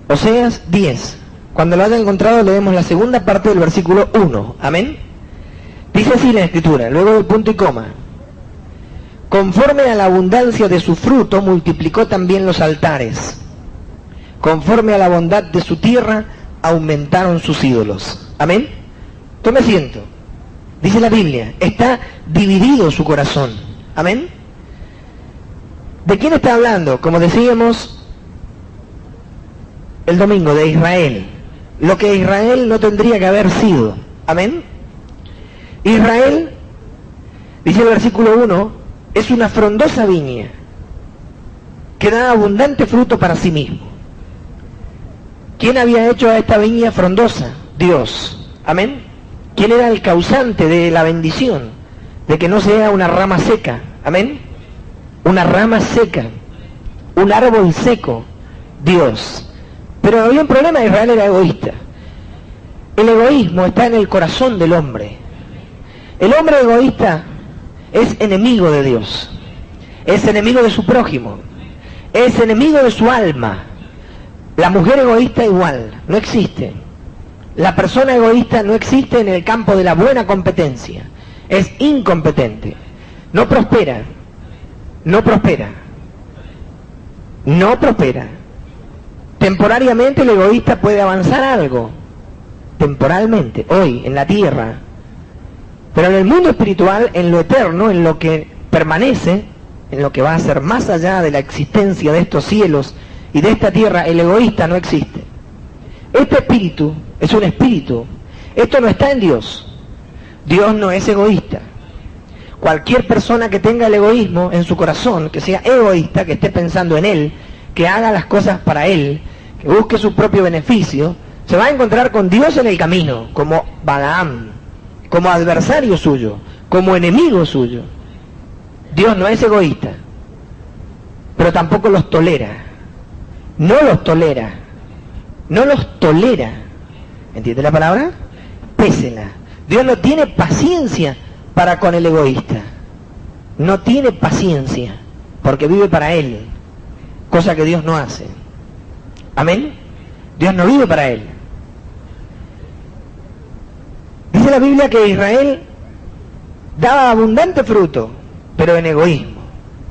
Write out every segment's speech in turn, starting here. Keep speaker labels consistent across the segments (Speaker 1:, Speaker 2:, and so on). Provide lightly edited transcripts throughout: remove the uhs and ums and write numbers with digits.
Speaker 1: Oseas 10. Cuando lo haya encontrado leemos la segunda parte del versículo 1. Amén. Dice así la Escritura, luego del punto y coma. Conforme a la abundancia de su fruto multiplicó también los altares. Conforme a la bondad de su tierra aumentaron sus ídolos. Amén. Tome asiento. Dice la Biblia, está dividido su corazón. Amén. ¿De quién está hablando? Como decíamos el domingo, de Israel. Lo que Israel no tendría que haber sido. Amén. Israel, dice el versículo 1, es una frondosa viña que da abundante fruto para sí mismo. ¿Quién había hecho a esta viña frondosa? Dios. Amén. ¿Quién era el causante de la bendición? De que no sea una rama seca. Amén. Una rama seca. Un árbol seco. Dios. Pero había un problema, Israel era egoísta. El egoísmo está en el corazón del hombre. El hombre egoísta es enemigo de Dios. Es enemigo de su prójimo. Es enemigo de su alma. La mujer egoísta igual, no existe. La persona egoísta no existe en el campo de la buena competencia. Es incompetente. No prospera. No prospera. No prospera. Temporariamente el egoísta puede avanzar algo. Temporalmente, hoy, en la tierra. Pero en el mundo espiritual, en lo eterno, en lo que permanece, en lo que va a ser más allá de la existencia de estos cielos y de esta tierra, el egoísta no existe. Este espíritu es un espíritu. Esto no está en Dios. Dios no es egoísta. Cualquier persona que tenga el egoísmo en su corazón, que sea egoísta, que esté pensando en él, que haga las cosas para él, que busque su propio beneficio, se va a encontrar con Dios en el camino, como Balaam, como adversario suyo, como enemigo suyo. Dios no es egoísta, pero tampoco los tolera. No los tolera. No los tolera. ¿Entiende la palabra? Pésela. Dios no tiene paciencia para con el egoísta. No tiene paciencia, porque vive para él, cosa que Dios no hace. Amén. Dios no vive para él. Dice la Biblia que Israel daba abundante fruto, pero en egoísmo.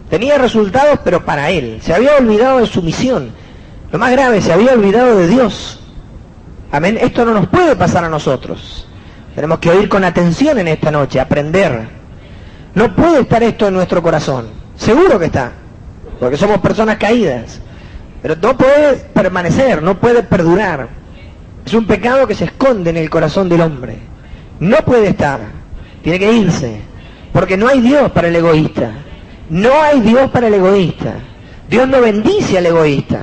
Speaker 1: Tenía resultados, pero para él. Se había olvidado de su misión. Lo más grave, se había olvidado de Dios. Amén. Esto no nos puede pasar a nosotros. Tenemos que oír con atención en esta noche, aprender. No puede estar esto en nuestro corazón. Seguro que está, porque somos personas caídas. Pero no puede permanecer, no puede perdurar. Es un pecado que se esconde en el corazón del hombre. No puede estar, tiene que irse, porque no hay Dios para el egoísta. No hay Dios para el egoísta. Dios no bendice al egoísta.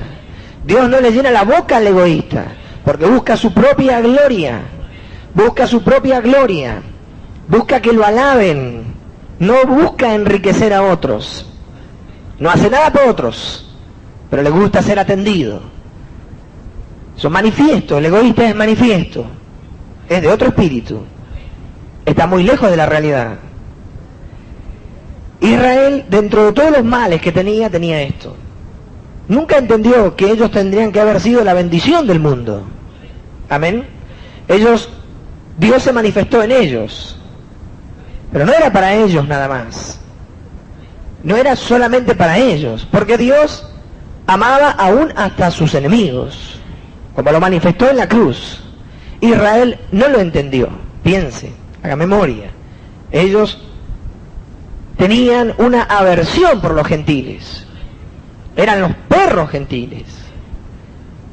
Speaker 1: Dios no le llena la boca al egoísta, porque busca su propia gloria. Busca su propia gloria. Busca que lo alaben. No busca enriquecer a otros. No hace nada por otros, pero le gusta ser atendido. Eso es manifiesto, el egoísta es manifiesto. Es de otro espíritu. Está muy lejos de la realidad. Israel, dentro de todos los males que tenía esto. Nunca entendió que ellos tendrían que haber sido la bendición del mundo. Amén. Dios se manifestó en ellos. Pero no era para ellos nada más. No era solamente para ellos. Porque Dios amaba aún hasta a sus enemigos, como lo manifestó en la cruz. Israel no lo entendió. Piense, haga memoria. Ellos tenían una aversión por los gentiles. Eran los perros gentiles.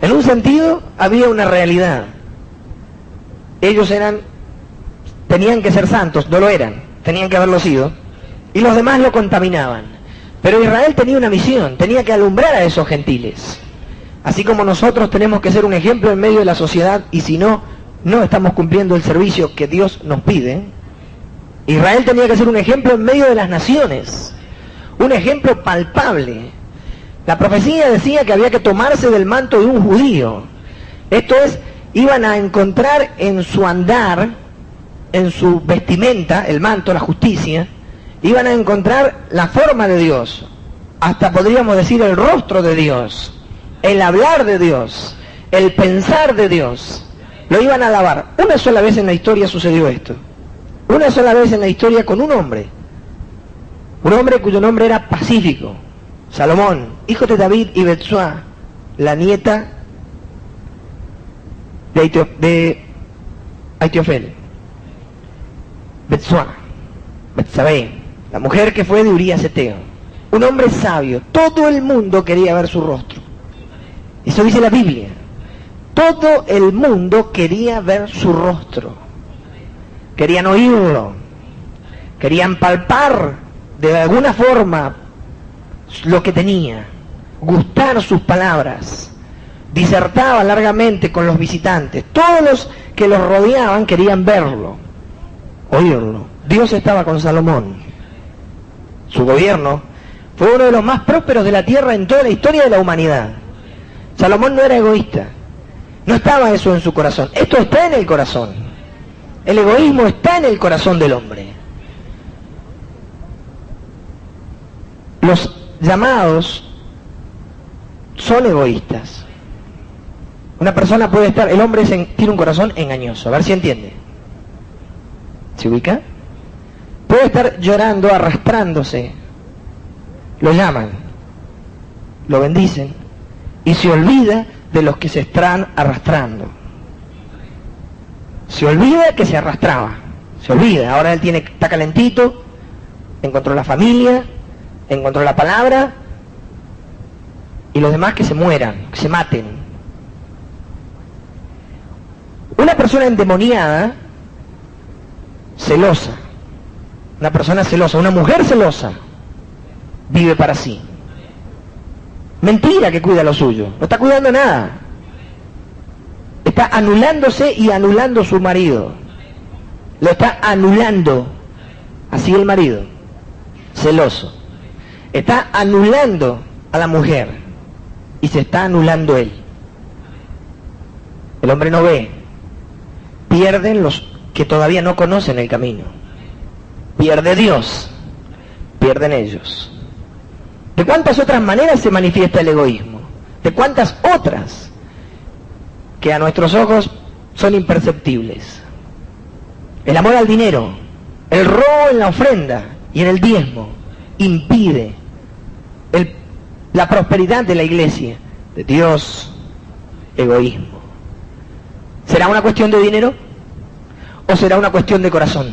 Speaker 1: En un sentido, había una realidad. Ellos tenían que ser santos, no lo eran, tenían que haberlo sido, y los demás lo contaminaban. Pero Israel tenía una misión, tenía que alumbrar a esos gentiles. Así como nosotros tenemos que ser un ejemplo en medio de la sociedad, y si no, no estamos cumpliendo el servicio que Dios nos pide. Israel tenía que ser un ejemplo en medio de las naciones, un ejemplo palpable. La profecía decía que había que tomarse del manto de un judío. Esto es, iban a encontrar en su andar, en su vestimenta, el manto, la justicia, iban a encontrar la forma de Dios, hasta podríamos decir el rostro de Dios, el hablar de Dios, el pensar de Dios, lo iban a alabar. Una sola vez en la historia sucedió esto. Una sola vez en la historia con un hombre cuyo nombre era Pacífico, Salomón, hijo de David y Betsua, la nieta de Aitiofel. Betsabé, la mujer que fue de Urías Eteo. Un hombre sabio, todo el mundo quería ver su rostro. Eso dice la Biblia. Todo el mundo quería ver su rostro. Querían oírlo. Querían palpar de alguna forma lo que tenía. Gustar sus palabras. Disertaba largamente con los visitantes. Todos los que los rodeaban querían verlo, oírlo. Dios estaba con Salomón. Su gobierno fue uno de los más prósperos de la tierra en toda la historia de la humanidad. Salomón no era egoísta. No estaba eso en su corazón. Esto está en el corazón. El egoísmo está en el corazón del hombre. Los llamados son egoístas. Una persona puede estar, el hombre tiene un corazón engañoso. A ver si entiende. ¿Se ubica? Puede estar llorando, arrastrándose. Lo llaman, lo bendicen y se olvida de los que se están arrastrando. Se olvida que se arrastraba. Se olvida. Ahora él está calentito, encontró la familia, encontró la palabra, y los demás que se mueran, que se maten. Una persona endemoniada, celosa, una persona celosa, una mujer celosa, vive para sí. Mentira que cuida lo suyo, no está cuidando nada. Está anulándose y anulando su marido. Lo está anulando. Así el marido, celoso. Está anulando a la mujer y se está anulando él. El hombre no ve. Pierden los que todavía no conocen el camino. Pierde Dios, pierden ellos. ¿De cuántas otras maneras se manifiesta el egoísmo? ¿De cuántas otras que a nuestros ojos son imperceptibles? El amor al dinero, el robo en la ofrenda y en el diezmo impide la prosperidad de la iglesia. De Dios, egoísmo. ¿Será una cuestión de dinero o será una cuestión de corazón?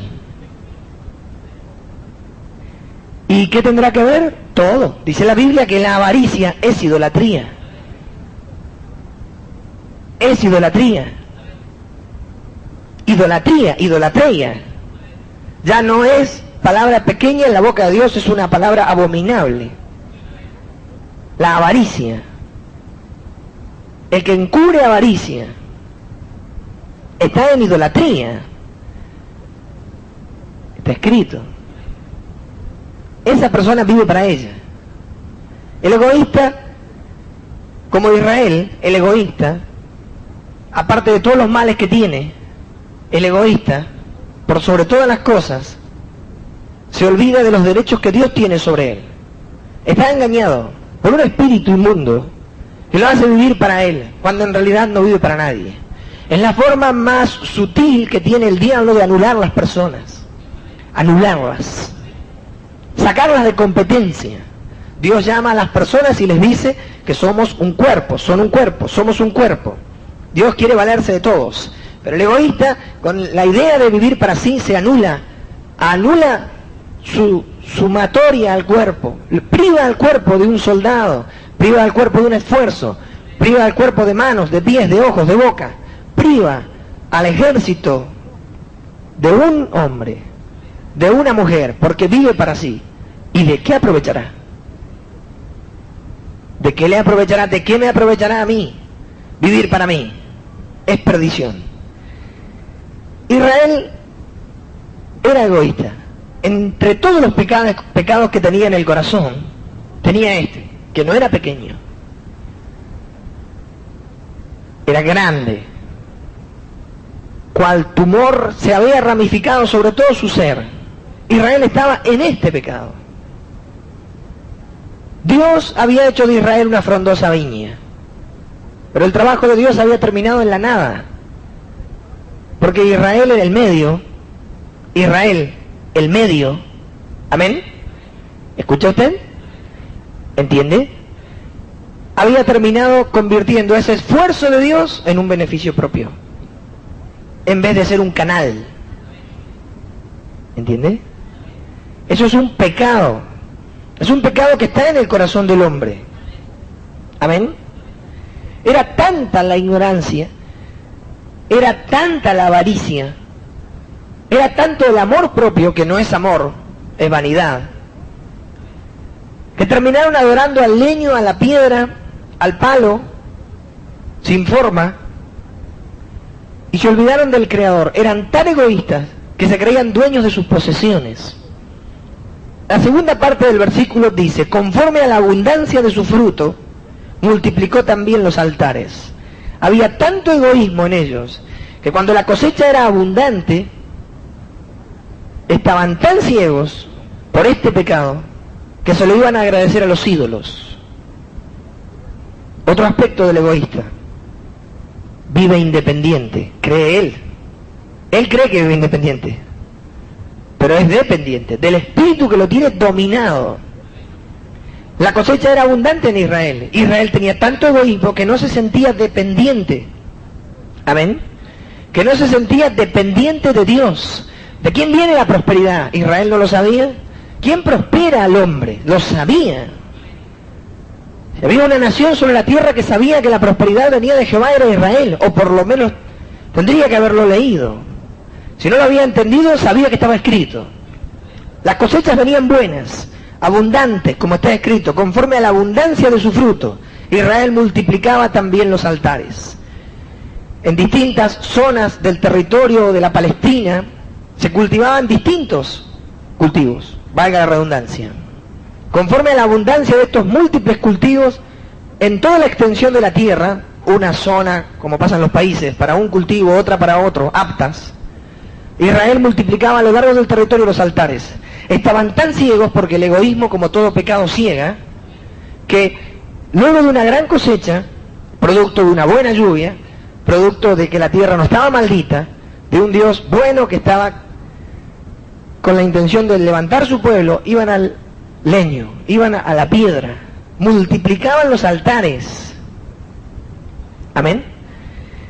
Speaker 1: ¿Y qué tendrá que ver? Todo. Dice la Biblia que la avaricia es idolatría. Es idolatría. Idolatría. Ya no es palabra pequeña en la boca de Dios, es una palabra abominable. La avaricia. El que encubre avaricia está en idolatría. Está escrito. Esa persona vive para ella. El egoísta, como Israel, el egoísta, aparte de todos los males que tiene, el egoísta, por sobre todas las cosas, se olvida de los derechos que Dios tiene sobre él. Está engañado por un espíritu inmundo que lo hace vivir para él, cuando en realidad no vive para nadie. Es la forma más sutil que tiene el diablo de anular las personas. Anularlas. Sacarlas de competencia. Dios llama a las personas y les dice que somos un cuerpo, somos un cuerpo. Dios quiere valerse de todos. Pero el egoísta, con la idea de vivir para sí, se anula su sumatoria al cuerpo, priva al cuerpo de un soldado, priva al cuerpo de un esfuerzo, priva al cuerpo de manos, de pies, de ojos, de boca, priva al ejército de un hombre, de una mujer, porque vive para sí. ¿Y de qué aprovechará? ¿De qué le aprovechará? ¿De qué me aprovechará a mí? Vivir para mí es perdición. Israel era egoísta. Entre todos los pecados que tenía en el corazón, tenía este, que no era pequeño. Era grande. Cual tumor se había ramificado sobre todo su ser. Israel estaba en este pecado. Dios había hecho de Israel una frondosa viña. Pero el trabajo de Dios había terminado en la nada. Porque Israel era el medio. Israel, el medio. ¿Amén? ¿Escucha usted? ¿Entiende? Había terminado convirtiendo ese esfuerzo de Dios en un beneficio propio, en vez de ser un canal. ¿Entiende? Eso es un pecado. Es un pecado que está en el corazón del hombre. ¿Amén? Era tanta la ignorancia, era tanta la avaricia, era tanto el amor propio, que no es amor, es vanidad, que terminaron adorando al leño, a la piedra, al palo, sin forma, y se olvidaron del Creador. Eran tan egoístas que se creían dueños de sus posesiones. La segunda parte del versículo dice: conforme a la abundancia de su fruto, multiplicó también los altares. Había tanto egoísmo en ellos, que cuando la cosecha era abundante, estaban tan ciegos por este pecado, que se lo iban a agradecer a los ídolos. Otro aspecto del egoísta: vive independiente, cree él. Él cree que vive independiente, pero es dependiente del espíritu que lo tiene dominado. La cosecha era abundante en Israel. Israel tenía tanto egoísmo que no se sentía dependiente. Amén. Que no se sentía dependiente de Dios. ¿De quién viene la prosperidad? Israel no lo sabía. ¿Quién prospera al hombre? Lo sabía. Había una nación sobre la tierra que sabía que la prosperidad venía de Jehová, era Israel, o por lo menos tendría que haberlo leído. Si no lo había entendido, sabía que estaba escrito. Las cosechas venían buenas, abundantes, como está escrito, conforme a la abundancia de su fruto. Israel multiplicaba también los altares. En distintas zonas del territorio de la Palestina se cultivaban distintos cultivos, valga la redundancia. Conforme a la abundancia de estos múltiples cultivos, en toda la extensión de la tierra, una zona, como pasa en los países, para un cultivo, otra para otro, aptas, Israel multiplicaba a lo largo del territorio los altares. Estaban tan ciegos, porque el egoísmo, como todo pecado, ciega, que luego de una gran cosecha, producto de una buena lluvia, producto de que la tierra no estaba maldita, de un Dios bueno que estaba con la intención de levantar su pueblo, iban al leño, iban a la piedra, multiplicaban los altares. Amén.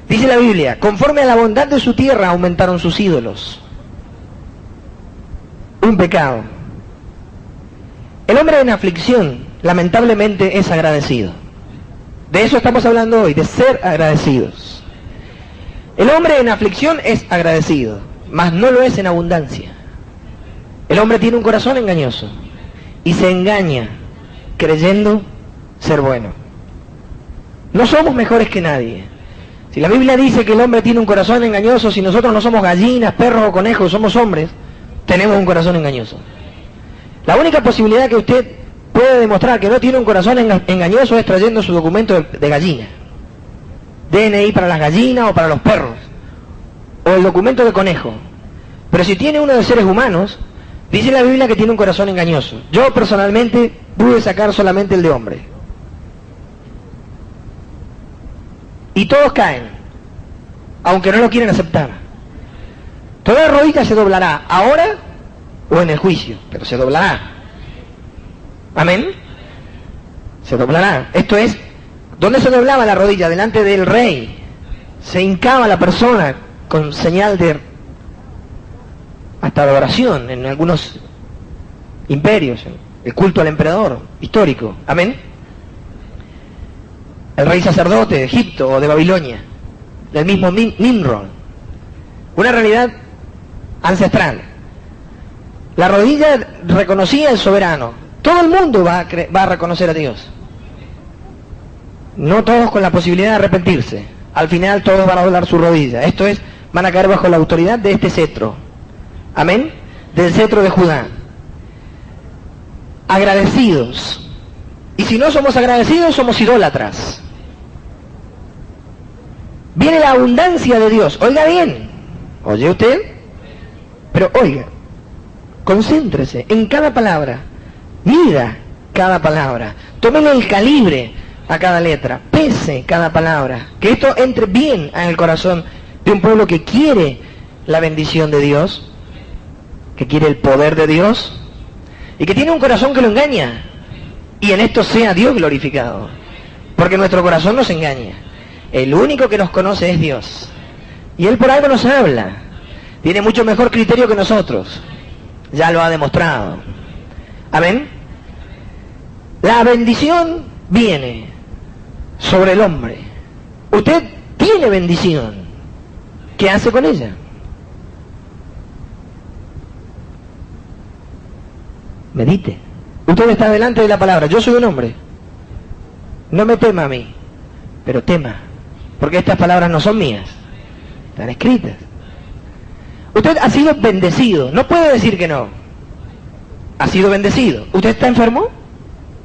Speaker 1: Dice la Biblia: conforme a la bondad de su tierra aumentaron sus ídolos. Un pecado. El hombre en aflicción, lamentablemente, es agradecido. De eso estamos hablando hoy, de ser agradecidos. El hombre en aflicción es agradecido, mas no lo es en abundancia. El hombre tiene un corazón engañoso y se engaña creyendo ser bueno. No somos mejores que nadie. Si la Biblia dice que el hombre tiene un corazón engañoso, si nosotros no somos gallinas, perros o conejos, somos hombres, tenemos un corazón engañoso. La única posibilidad que usted puede demostrar que no tiene un corazón engañoso es trayendo su documento de gallina. DNI para las gallinas o para los perros, o el documento de conejo. Pero si tiene uno de seres humanos, dice la Biblia que tiene un corazón engañoso. Yo personalmente pude sacar solamente el de hombre. Y todos caen, aunque no lo quieren aceptar. Toda rodilla se doblará, ahora o en el juicio, pero se doblará. Amén. Se doblará. Esto es, ¿dónde se doblaba la rodilla? Delante del rey. Se hincaba la persona con señal de hasta adoración en algunos imperios, el culto al emperador histórico. Amén. El rey sacerdote de Egipto o de Babilonia, del mismo Nimrod. Una realidad ancestral. La rodilla reconocía al soberano. Todo el mundo va a reconocer a Dios. No todos con la posibilidad de arrepentirse. Al final todos van a doblar su rodilla. Esto es, van a caer bajo la autoridad de este cetro. Amén. Del cetro de Judá. Agradecidos. Y si no somos agradecidos, somos idólatras. Viene la abundancia de Dios. Oiga bien. ¿Oye usted? Pero oiga. Concéntrese en cada palabra. Mida cada palabra. Tómele el calibre. a cada letra, pese cada palabra, que esto entre bien en el corazón de un pueblo que quiere la bendición de Dios, que quiere el poder de Dios, y que tiene un corazón que lo engaña, y en esto sea Dios glorificado, porque nuestro corazón nos engaña. El único que nos conoce es Dios, y Él por algo nos habla, tiene mucho mejor criterio que nosotros, ya lo ha demostrado. Amén. La bendición viene sobre el hombre. Usted tiene bendición. ¿Qué hace con ella? Medite. Usted está delante de la palabra. Yo soy un hombre. No me tema a mí, pero tema, porque estas palabras no son mías, están escritas. Usted ha sido bendecido. No puede decir que no. Ha sido bendecido. ¿Usted está enfermo?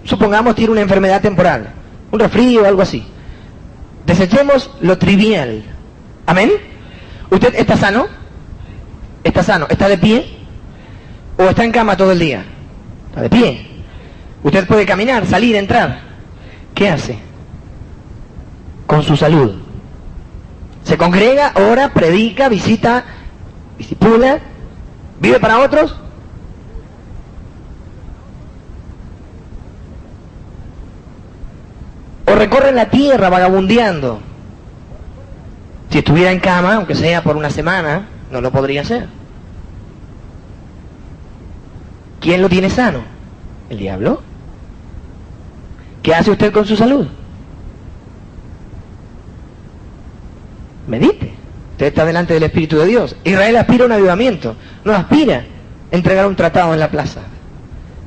Speaker 1: Supongamos tiene una enfermedad temporal, un resfrío o algo así. Desechemos lo trivial. ¿Amén? ¿Usted está sano? ¿Está sano? ¿Está de pie? ¿O está en cama todo el día? Está de pie. Usted puede caminar, salir, entrar. ¿Qué hace con su salud? Se congrega, ora, predica, visita, discipula, vive para otros. O recorre la tierra vagabundeando. Si estuviera en cama, aunque sea por una semana, no lo podría hacer. ¿Quién lo tiene sano? ¿El diablo? ¿Qué hace usted con su salud? Medite. Usted está delante del Espíritu de Dios. Israel aspira a un avivamiento, no aspira a entregar un tratado en la plaza.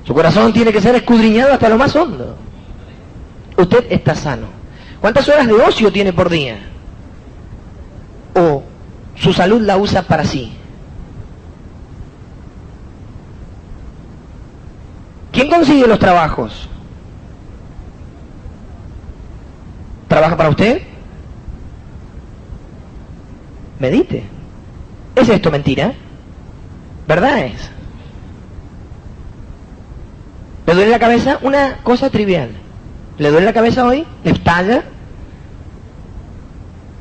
Speaker 1: Su corazón tiene que ser escudriñado hasta lo más hondo. Usted está sano. ¿Cuántas horas de ocio tiene por día? ¿O su salud la usa para sí? ¿Quién consigue los trabajos? ¿Trabaja para usted? Medite. ¿Es esto mentira? ¿Verdad es? ¿Le duele la cabeza? Una cosa trivial. ¿Le duele la cabeza hoy? ¿Le estalla?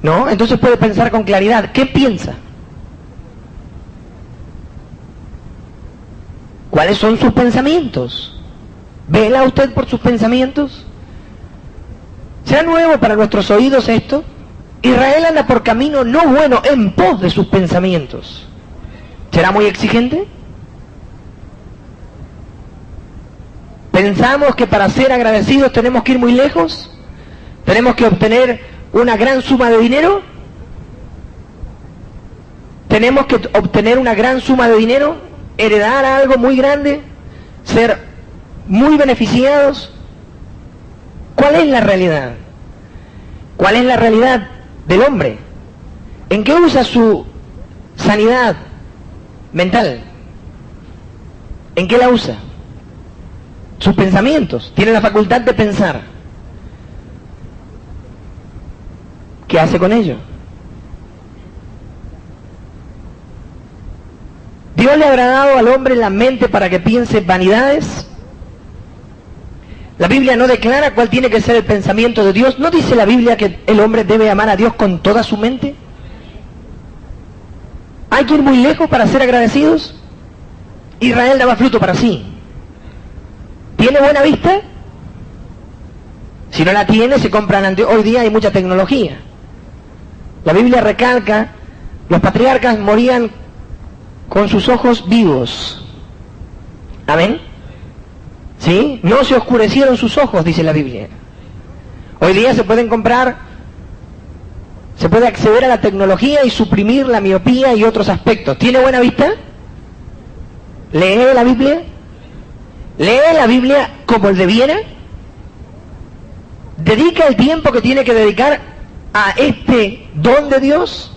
Speaker 1: ¿No? Entonces puede pensar con claridad. ¿Qué piensa? ¿Cuáles son sus pensamientos? ¿Vela usted por sus pensamientos? ¿Será nuevo para nuestros oídos esto? Israel anda por camino no bueno en pos de sus pensamientos. ¿Será muy exigente? ¿Pensamos que para ser agradecidos tenemos que ir muy lejos? ¿Tenemos que obtener una gran suma de dinero? ¿Tenemos que obtener una gran suma de dinero? ¿Heredar algo muy grande? ¿Ser muy beneficiados? ¿Cuál es la realidad? ¿Cuál es la realidad del hombre? ¿En qué usa su sanidad mental? ¿En qué la usa? Sus pensamientos. Tiene la facultad de pensar. ¿Qué hace con ello? ¿Dios le habrá dado al hombre la mente para que piense vanidades? La Biblia no declara cuál tiene que ser el pensamiento de Dios. ¿No dice la Biblia que el hombre debe amar a Dios con toda su mente? ¿Hay que ir muy lejos para ser agradecidos? Israel daba fruto para sí. ¿Tiene buena vista? Si no la tiene, se compran hoy día hay mucha tecnología. La Biblia recalca, los patriarcas morían con sus ojos vivos. ¿Amén? ¿Sí? No se oscurecieron sus ojos, dice la Biblia. Hoy día se pueden comprar, se puede acceder a la tecnología y suprimir la miopía y otros aspectos. ¿Tiene buena vista? ¿Lee la Biblia? ¿Lee la Biblia como el debiera? ¿Dedica el tiempo que tiene que dedicar a este don de Dios?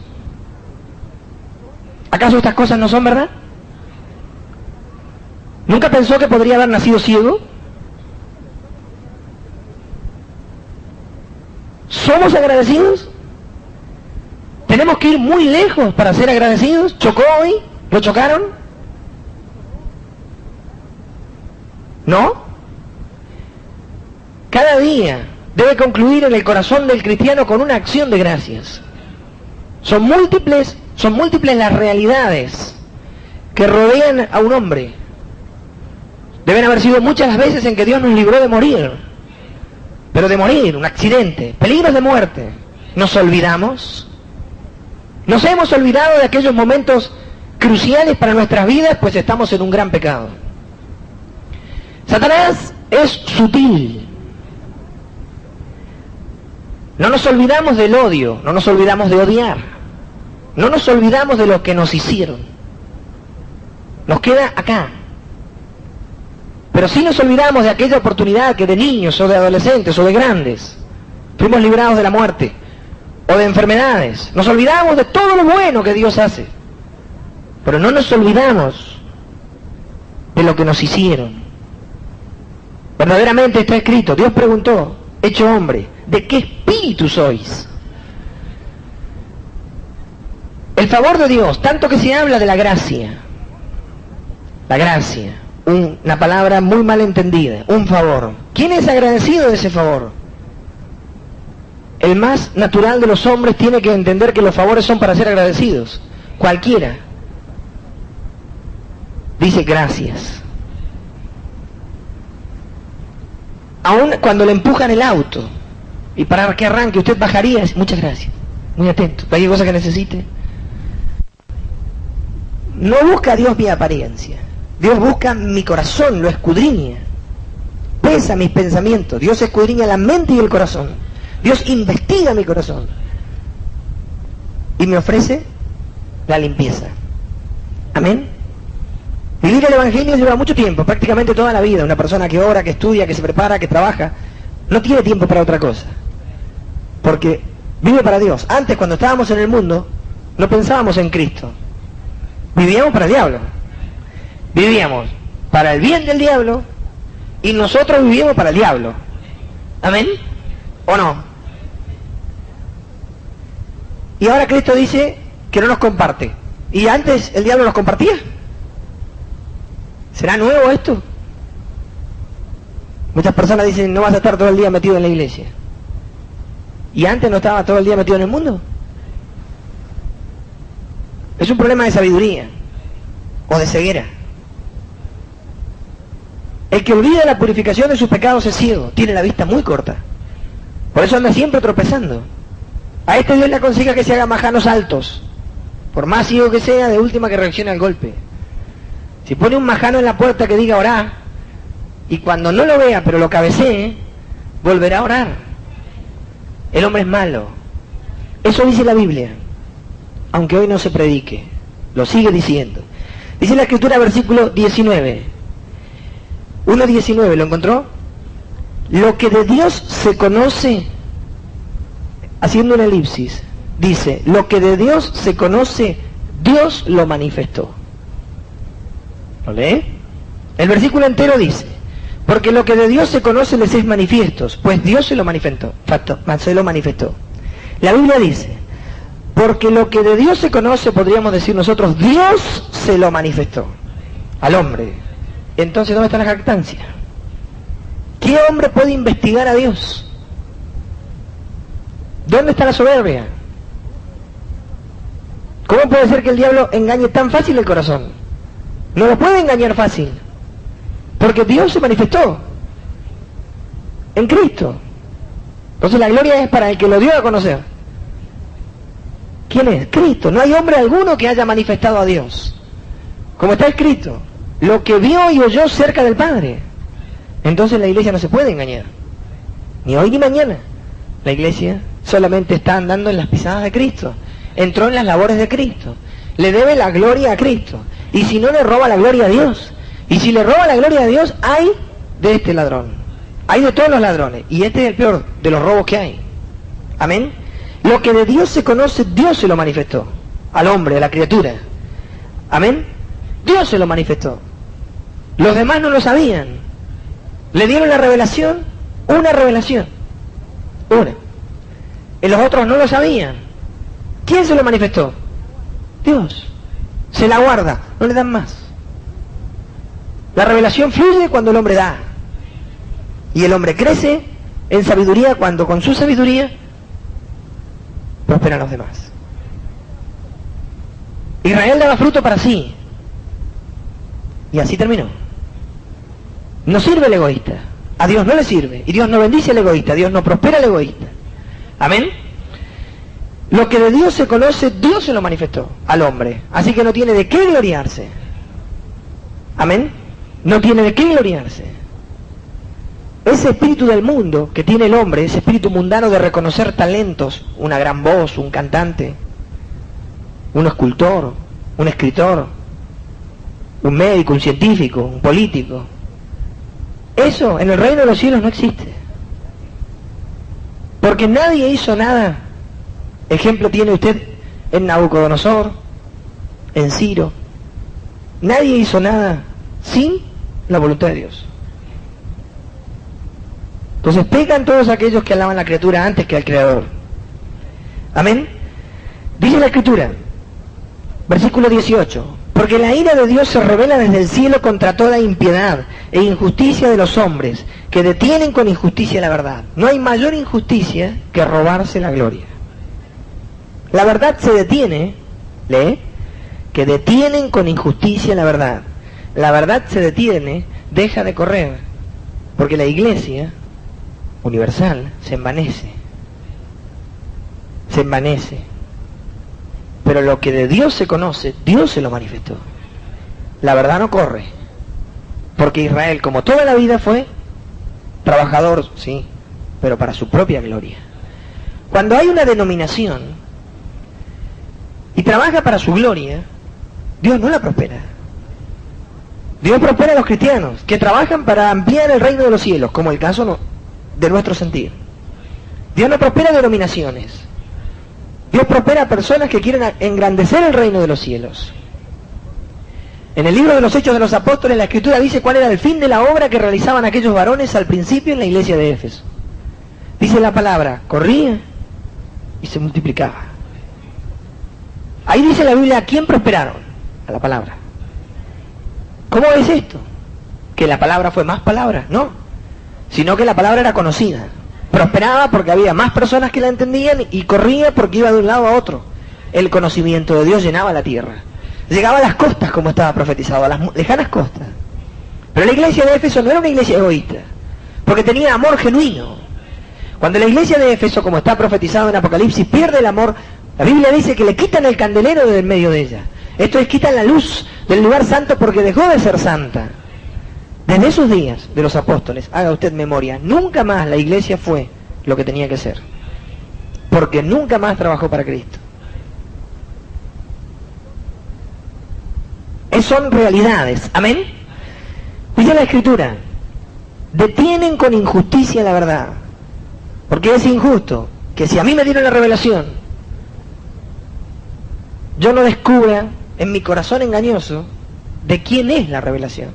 Speaker 1: ¿Acaso estas cosas no son verdad? ¿Nunca pensó que podría haber nacido ciego? ¿Somos agradecidos? ¿Tenemos que ir muy lejos para ser agradecidos? ¿Chocó hoy? ¿Lo chocaron? ¿No? Cada día debe concluir en el corazón del cristiano con una acción de gracias. Son múltiples las realidades que rodean a un hombre. Deben haber sido muchas las veces en que Dios nos libró de morir. Pero de morir, un accidente, peligros de muerte. ¿Nos olvidamos? ¿Nos hemos olvidado de aquellos momentos cruciales para nuestras vidas? Pues estamos en un gran pecado. Satanás es sutil. No nos olvidamos del odio, no nos olvidamos de odiar. No nos olvidamos de lo que nos hicieron. Nos queda acá. Pero sí nos olvidamos de aquella oportunidad que de niños o de adolescentes o de grandes fuimos librados de la muerte o de enfermedades. Nos olvidamos de todo lo bueno que Dios hace. Pero no nos olvidamos de lo que nos hicieron. Verdaderamente está escrito, Dios preguntó, hecho hombre, ¿de qué espíritu sois? El favor de Dios, tanto que se habla de la gracia, una palabra muy mal entendida, un favor. ¿Quién es agradecido de ese favor? El más natural de los hombres tiene que entender que los favores son para ser agradecidos. Cualquiera dice gracias. Aún cuando le empujan el auto y para que arranque usted bajaría, muchas gracias, muy atento, cualquier cosa que necesite. No busca a Dios mi apariencia. Dios busca mi corazón, lo escudriña. Pesa mis pensamientos. Dios escudriña la mente y el corazón. Dios investiga mi corazón. Y me ofrece la limpieza. Amén. Vivir el Evangelio lleva mucho tiempo, prácticamente toda la vida. Una persona que ora, que estudia, que se prepara, que trabaja, no tiene tiempo para otra cosa. Porque vive para Dios. Antes, cuando estábamos en el mundo, no pensábamos en Cristo. Vivíamos para el diablo. Vivíamos para el bien del diablo y nosotros vivíamos para el diablo. ¿Amén? ¿O no? Y ahora Cristo dice que no nos comparte. ¿Y antes el diablo nos compartía? ¿Será nuevo esto? Muchas personas dicen, no vas a estar todo el día metido en la iglesia. ¿Y antes no estaba todo el día metido en el mundo? Es un problema de sabiduría o de ceguera. El que olvida la purificación de sus pecados es ciego, tiene la vista muy corta. Por eso anda siempre tropezando. A este Dios le aconseja que se haga majanos altos. Por más ciego que sea, de última que reaccione al golpe. Si pone un majano en la puerta que diga orá, y cuando no lo vea, pero lo cabecee, volverá a orar. El hombre es malo. Eso dice la Biblia. Aunque hoy no se predique, lo sigue diciendo. Dice la Escritura, versículo 19. 1.19, ¿lo encontró? Lo que de Dios se conoce, haciendo una elipsis, dice, lo que de Dios se conoce, Dios lo manifestó. ¿Lo lee? El versículo entero dice, porque lo que de Dios se conoce les es manifiestos, pues Dios se lo manifestó. La Biblia dice, porque lo que de Dios se conoce, podríamos decir nosotros, Dios se lo manifestó al hombre. Entonces, ¿dónde está la jactancia? ¿Qué hombre puede investigar a Dios? ¿Dónde está la soberbia? ¿Cómo puede ser que el diablo engañe tan fácil el corazón? No lo puede engañar fácil, porque Dios se manifestó en Cristo. Entonces la gloria es para el que lo dio a conocer. ¿Quién es? Cristo. No hay hombre alguno que haya manifestado a Dios. Como está escrito, lo que vio y oyó cerca del Padre. Entonces la iglesia no se puede engañar, ni hoy ni mañana. La iglesia solamente está andando en las pisadas de Cristo, entró en las labores de Cristo, le debe la gloria a Cristo, y si no, le roba la gloria a Dios. Y si le roba la gloria a Dios, hay de este ladrón, hay de todos los ladrones, y este es el peor de los robos que hay. Amén. Lo que de Dios se conoce, Dios se lo manifestó al hombre, a la criatura. Amén. Dios se lo manifestó. Los demás no lo sabían. Le dieron la revelación, una revelación, una. Y los otros no lo sabían. ¿Quién se lo manifestó? Dios. Se la guarda, no le dan más. La revelación fluye cuando el hombre da. Y el hombre crece en sabiduría cuando con su sabiduría prosperan los demás. Israel daba fruto para sí. Y así terminó. No sirve el egoísta. A Dios no le sirve. Y Dios no bendice al egoísta. Dios no prospera al egoísta. Amén. Lo que de Dios se conoce, Dios se lo manifestó al hombre. Así que no tiene de qué gloriarse. Amén. No tiene de qué gloriarse. Ese espíritu del mundo que tiene el hombre, ese espíritu mundano de reconocer talentos, una gran voz, un cantante, un escultor, un escritor, un médico, un científico, un político. Eso en el reino de los cielos no existe. Porque nadie hizo nada. Ejemplo tiene usted en Nabucodonosor, en Ciro. Nadie hizo nada sin la voluntad de Dios. Entonces pecan todos aquellos que alaban a la criatura antes que al Creador. Amén. Dice la Escritura, versículo 18, porque la ira de Dios se revela desde el cielo contra toda impiedad e injusticia de los hombres, que detienen con injusticia la verdad. No hay mayor injusticia que robarse la gloria. La verdad se detiene, lee, que detienen con injusticia la verdad. La verdad se detiene, deja de correr, porque la iglesia universal se envanece. Se envanece. Pero lo que de Dios se conoce, Dios se lo manifestó. La verdad no corre. Porque Israel, como toda la vida, fue trabajador, sí, pero para su propia gloria. Cuando hay una denominación y trabaja para su gloria, Dios no la prospera. Dios prospera a los cristianos que trabajan para ampliar el reino de los cielos, como el caso de nuestro sentir. Dios no prospera denominaciones. Dios prospera a personas que quieren engrandecer el reino de los cielos. En el libro de los Hechos de los Apóstoles, la Escritura dice cuál era el fin de la obra que realizaban aquellos varones al principio en la iglesia de Éfeso. Dice la palabra, corría y se multiplicaba. Ahí dice la Biblia, ¿a quién prosperaron? A la palabra. ¿Cómo es esto? ¿Que la palabra fue más palabra? No, sino que la palabra era conocida. Prosperaba porque había más personas que la entendían y corría porque iba de un lado a otro. El conocimiento de Dios llenaba la tierra. Llegaba a las costas, como estaba profetizado, a las lejanas costas. Pero la iglesia de Éfeso no era una iglesia egoísta, porque tenía amor genuino. Cuando la iglesia de Éfeso, como está profetizado en Apocalipsis, pierde el amor, la Biblia dice que le quitan el candelero del medio de ella. Esto es, quitan la luz del lugar santo porque dejó de ser santa. Desde esos días de los apóstoles, haga usted memoria, nunca más la iglesia fue lo que tenía que ser. Porque nunca más trabajó para Cristo. Son realidades. Amén. Dice la Escritura, detienen con injusticia la verdad. Porque es injusto que si a mí me dieron la revelación, yo no descubra en mi corazón engañoso de quién es la revelación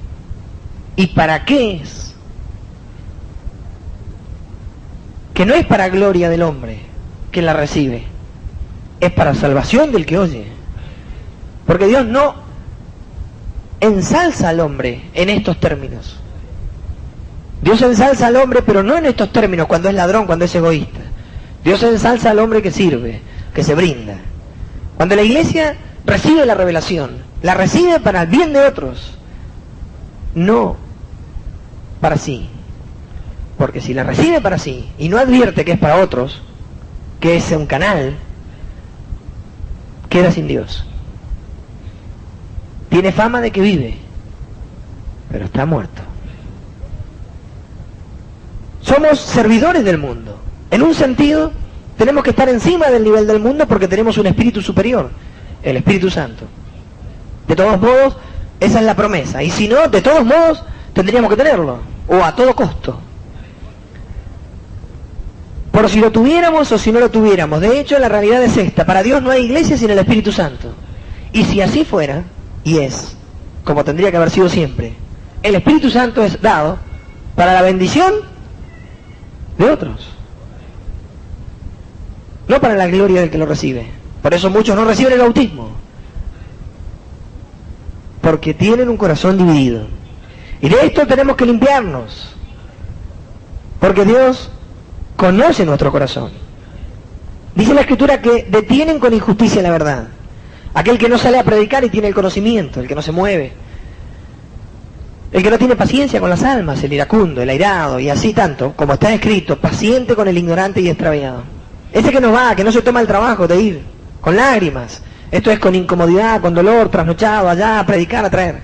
Speaker 1: y para qué es. Que no es para gloria del hombre que la recibe, es para salvación del que oye. Porque Dios no ensalza al hombre en estos términos. Dios ensalza al hombre, pero no en estos términos, cuando es ladrón, cuando es egoísta. Dios ensalza al hombre que sirve, que se brinda. Cuando la iglesia recibe la revelación, la recibe para el bien de otros, no para sí. Porque si la recibe para sí y no advierte que es para otros, que es un canal, queda sin Dios. Tiene fama de que vive, pero está muerto. Somos servidores del mundo. En un sentido, tenemos que estar encima del nivel del mundo porque tenemos un espíritu superior, el Espíritu Santo. De todos modos, esa es la promesa. Y si no, de todos modos, tendríamos que tenerlo, o a todo costo. Por si lo tuviéramos o si no lo tuviéramos. De hecho, la realidad es esta. Para Dios no hay iglesia sin el Espíritu Santo. Y si así fuera, y es, como tendría que haber sido siempre, el Espíritu Santo es dado para la bendición de otros, no para la gloria del que lo recibe. Por eso muchos no reciben el bautismo, porque tienen un corazón dividido. Y de esto tenemos que limpiarnos, porque Dios conoce nuestro corazón. Dice la Escritura que detienen con injusticia la verdad. Aquel que no sale a predicar y tiene el conocimiento, el que no se mueve. El que no tiene paciencia con las almas, el iracundo, el airado, y así tanto, como está escrito, paciente con el ignorante y extraviado. Ese que no va, que no se toma el trabajo de ir, con lágrimas. Esto es con incomodidad, con dolor, trasnochado, allá a predicar, a traer,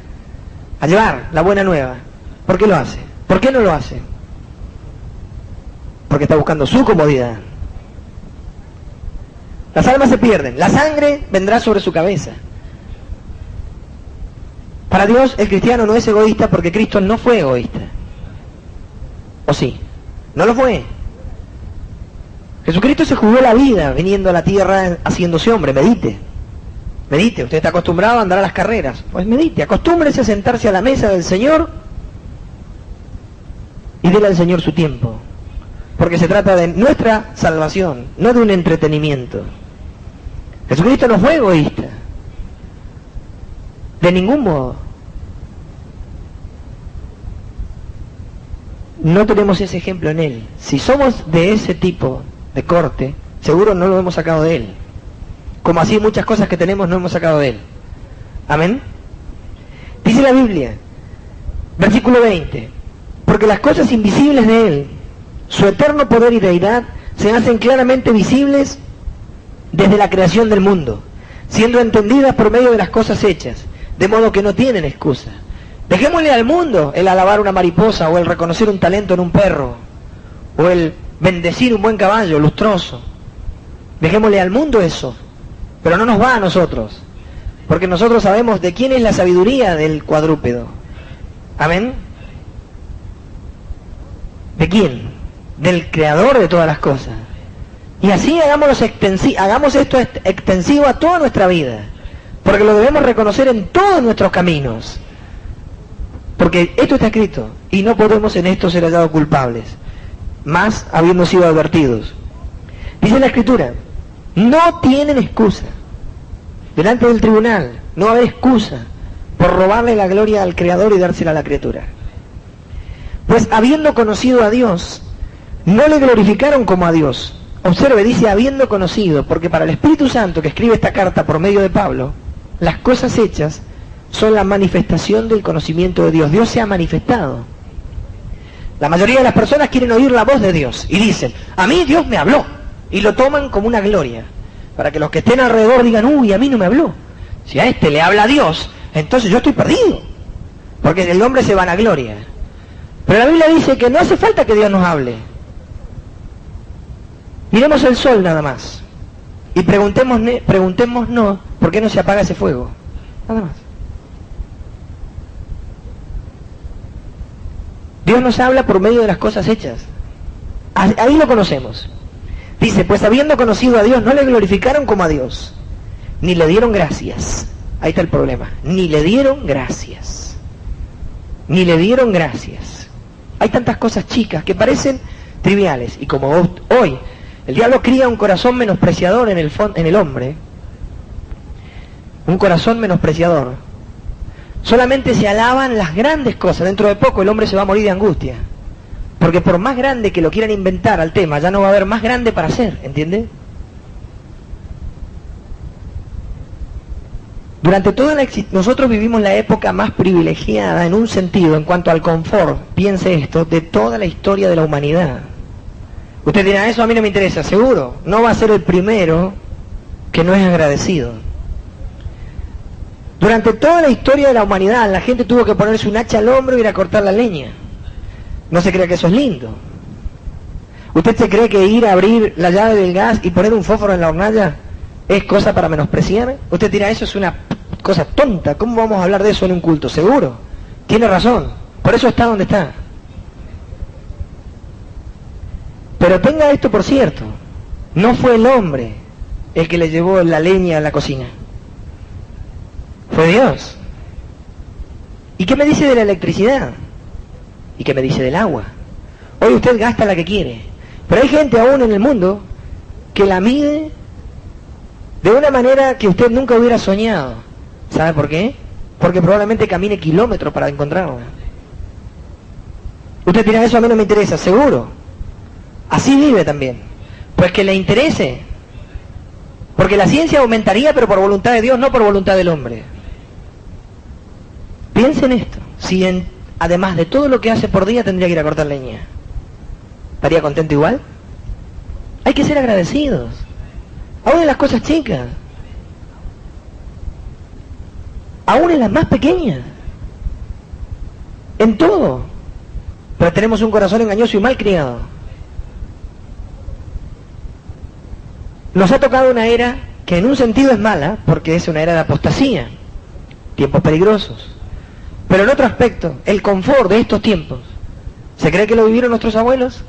Speaker 1: a llevar la buena nueva. ¿Por qué lo hace? ¿Por qué no lo hace? Porque está buscando su comodidad. Las almas se pierden, la sangre vendrá sobre su cabeza. Para Dios el cristiano no es egoísta porque Cristo no fue egoísta. ¿O sí? No lo fue. Jesucristo se jugó la vida viniendo a la tierra haciéndose hombre. Medite. Medite. Usted está acostumbrado a andar a las carreras. Pues medite. Acostúmbrese a sentarse a la mesa del Señor y dele al Señor su tiempo. Porque se trata de nuestra salvación, no de un entretenimiento. Jesucristo no fue egoísta. De ningún modo. No tenemos ese ejemplo en Él. Si somos de ese tipo de corte, seguro no lo hemos sacado de Él. Como así muchas cosas que tenemos no hemos sacado de Él. Amén. Dice la Biblia, versículo 20, porque las cosas invisibles de Él, su eterno poder y deidad, se hacen claramente visibles desde la creación del mundo, siendo entendidas por medio de las cosas hechas, de modo que no tienen excusa. Dejémosle al mundo el alabar una mariposa, o el reconocer un talento en un perro, o el bendecir un buen caballo lustroso. Dejémosle al mundo eso, pero no nos va a nosotros, porque nosotros sabemos de quién es la sabiduría del cuadrúpedo. Amén. ¿De quién? Del creador de todas las cosas. Y así hagamos esto extensivo a toda nuestra vida, porque lo debemos reconocer en todos nuestros caminos, porque esto está escrito y no podemos en esto ser hallados culpables, más habiendo sido advertidos. Dice la Escritura, no tienen excusa delante del tribunal, no va a haber excusa por robarle la gloria al Creador y dársela a la criatura. Pues habiendo conocido a Dios, no le glorificaron como a Dios. Observe, dice habiendo conocido, porque para el Espíritu Santo que escribe esta carta por medio de Pablo, las cosas hechas son la manifestación del conocimiento de Dios. Dios se ha manifestado. La mayoría de las personas quieren oír la voz de Dios y dicen, a mí Dios me habló, y lo toman como una gloria, para que los que estén alrededor digan, uy, a mí no me habló. Si a este le habla Dios, entonces yo estoy perdido, porque el hombre se vanagloria. Pero la Biblia dice que no hace falta que Dios nos hable. Miremos el sol nada más y preguntémonos por qué no se apaga ese fuego. Nada más. Dios nos habla por medio de las cosas hechas. Ahí lo conocemos. Dice, pues habiendo conocido a Dios, no le glorificaron como a Dios, ni le dieron gracias. Ahí está el problema. Ni le dieron gracias. Ni le dieron gracias. Hay tantas cosas chicas que parecen triviales. Y como hoy el diablo cría un corazón menospreciador en el hombre, un corazón menospreciador, solamente se alaban las grandes cosas. Dentro de poco el hombre se va a morir de angustia, porque por más grande que lo quieran inventar al tema, ya no va a haber más grande para hacer, ¿entiende? Durante toda nosotros vivimos la época más privilegiada en un sentido, en cuanto al confort, piense esto, de toda la historia de la humanidad. Usted dirá, eso a mí no me interesa, seguro, no va a ser el primero que no es agradecido. Durante toda la historia de la humanidad, la gente tuvo que ponerse un hacha al hombro y ir a cortar la leña. No se crea que eso es lindo. ¿Usted se cree que ir a abrir la llave del gas y poner un fósforo en la hornalla es cosa para menospreciar? Usted dirá, eso es una cosa tonta, ¿cómo vamos a hablar de eso en un culto? Seguro, tiene razón, por eso está donde está. Pero tenga esto por cierto, no fue el hombre el que le llevó la leña a la cocina, fue Dios. ¿Y qué me dice de la electricidad? ¿Y qué me dice del agua? Hoy usted gasta la que quiere, pero hay gente aún en el mundo que la mide de una manera que usted nunca hubiera soñado. ¿Sabe por qué? Porque probablemente camine kilómetros para encontrarla. Usted dirá, eso a mí no me interesa, seguro. Así vive también. Pues que le interese. Porque la ciencia aumentaría, pero por voluntad de Dios, no por voluntad del hombre. Piensen esto. Si además de todo lo que hace por día tendría que ir a cortar leña, ¿estaría contento igual? Hay que ser agradecidos. Aún en las cosas chicas. Aún en las más pequeñas. En todo. Pero tenemos un corazón engañoso y mal criado. Nos ha tocado una era que en un sentido es mala, porque es una era de apostasía, tiempos peligrosos. Pero en otro aspecto, el confort de estos tiempos, ¿se cree que lo vivieron nuestros abuelos?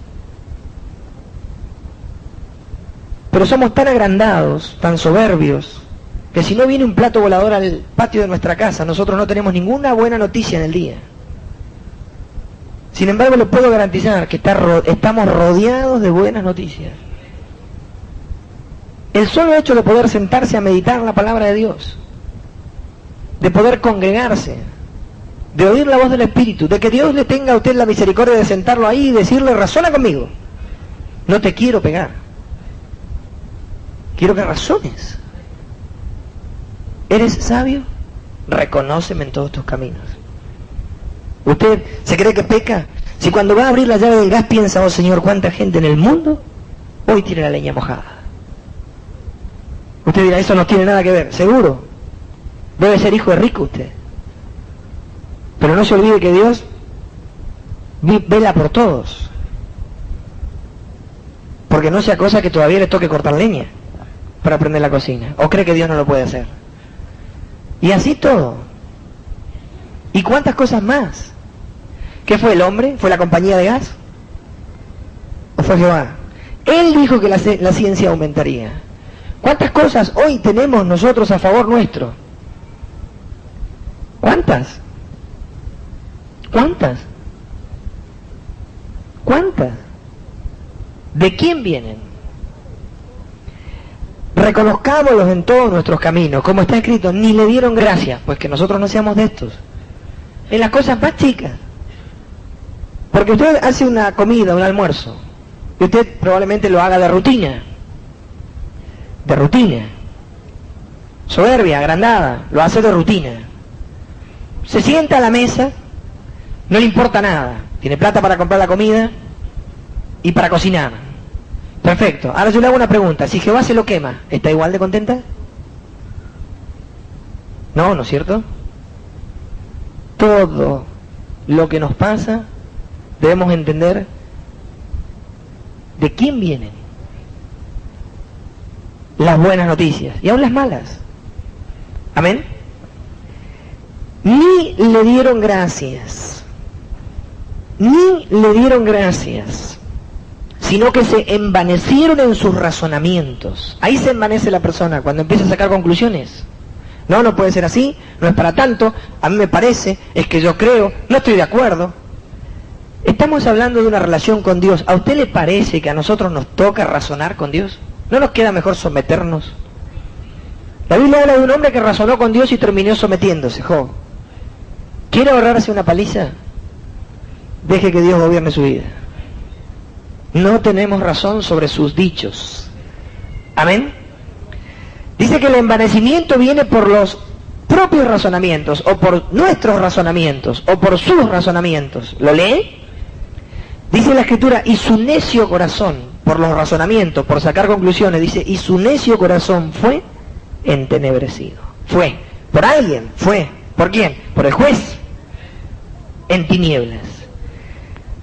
Speaker 1: Pero somos tan agrandados, tan soberbios, que si no viene un plato volador al patio de nuestra casa, nosotros no tenemos ninguna buena noticia en el día. Sin embargo, le puedo garantizar que estamos rodeados de buenas noticias. El solo hecho de poder sentarse a meditar la palabra de Dios, de poder congregarse, de oír la voz del Espíritu, de que Dios le tenga a usted la misericordia de sentarlo ahí y decirle, razona conmigo, no te quiero pegar, quiero que razones. ¿Eres sabio? Reconóceme en todos tus caminos. ¿Usted se cree que peca? Si cuando va a abrir la llave del gas piensa, oh Señor, cuánta gente en el mundo hoy tiene la leña mojada. Usted dirá, eso no tiene nada que ver, seguro. Debe ser hijo de rico usted. Pero no se olvide que Dios vela por todos. Porque no sea cosa que todavía le toque cortar leña para aprender la cocina. ¿O cree que Dios no lo puede hacer? Y así todo. ¿Y cuántas cosas más? ¿Qué fue el hombre? ¿Fue la compañía de gas? ¿O fue Jehová? Él dijo que la ciencia aumentaría. ¿Cuántas cosas hoy tenemos nosotros a favor nuestro? ¿Cuántas? ¿Cuántas? ¿Cuántas? ¿De quién vienen? Reconozcámoslos en todos nuestros caminos, como está escrito, ni le dieron gracias, pues que nosotros no seamos de estos. En las cosas más chicas. Porque usted hace una comida, un almuerzo, y usted probablemente lo haga de rutina. De rutina. Soberbia, agrandada, lo hace de rutina. Se sienta a la mesa, no le importa nada. Tiene plata para comprar la comida y para cocinar. Perfecto. Ahora yo le hago una pregunta. Si Jehová se lo quema, ¿está igual de contenta? No, ¿no es cierto? Todo lo que nos pasa debemos entender de quién vienen las buenas noticias y aún las malas. Amén. Ni le dieron gracias, ni le dieron gracias, sino que se envanecieron en sus razonamientos. Ahí se envanece la persona cuando empieza a sacar conclusiones. No, no puede ser así, no es para tanto, a mí me parece, es que yo creo, no estoy de acuerdo. Estamos hablando de una relación con Dios. ¿A usted le parece que a nosotros nos toca razonar con Dios? ¿No nos queda mejor someternos? La Biblia habla de un hombre que razonó con Dios y terminó sometiéndose, Job. ¿Quiere ahorrarse una paliza? Deje que Dios gobierne su vida. No tenemos razón sobre sus dichos. Amén. Dice que el envanecimiento viene por los propios razonamientos, o por nuestros razonamientos, o por sus razonamientos. ¿Lo lee? Dice la Escritura, y su necio corazón, por los razonamientos, por sacar conclusiones, dice, y su necio corazón fue entenebrecido. Fue, por alguien, fue. ¿Por quién? Por el juez. En tinieblas.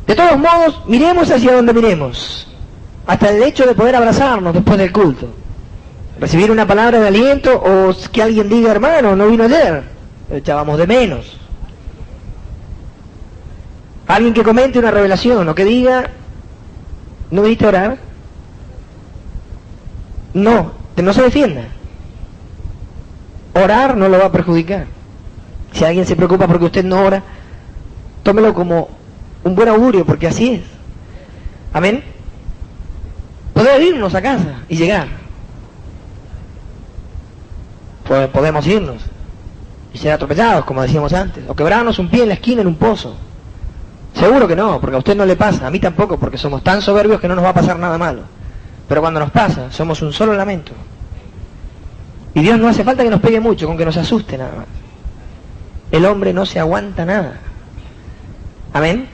Speaker 1: De todos modos, miremos hacia donde miremos. Hasta el hecho de poder abrazarnos después del culto. Recibir una palabra de aliento o que alguien diga, hermano, no vino ayer. Lo echábamos de menos. Alguien que comente una revelación o que diga, ¿no viniste a orar? No, no se defienda. Orar no lo va a perjudicar. Si alguien se preocupa porque usted no ora, tómelo como un buen augurio, porque así es. Amén. Poder irnos a casa y llegar. Pues podemos irnos y ser atropellados, como decíamos antes, o quebrarnos un pie en la esquina en un pozo. Seguro que no, porque a usted no le pasa, a mí tampoco, porque somos tan soberbios que no nos va a pasar nada malo. Pero cuando nos pasa, somos un solo lamento. Y Dios no hace falta que nos pegue mucho, con que nos asuste nada más. El hombre no se aguanta nada. ¿Amén?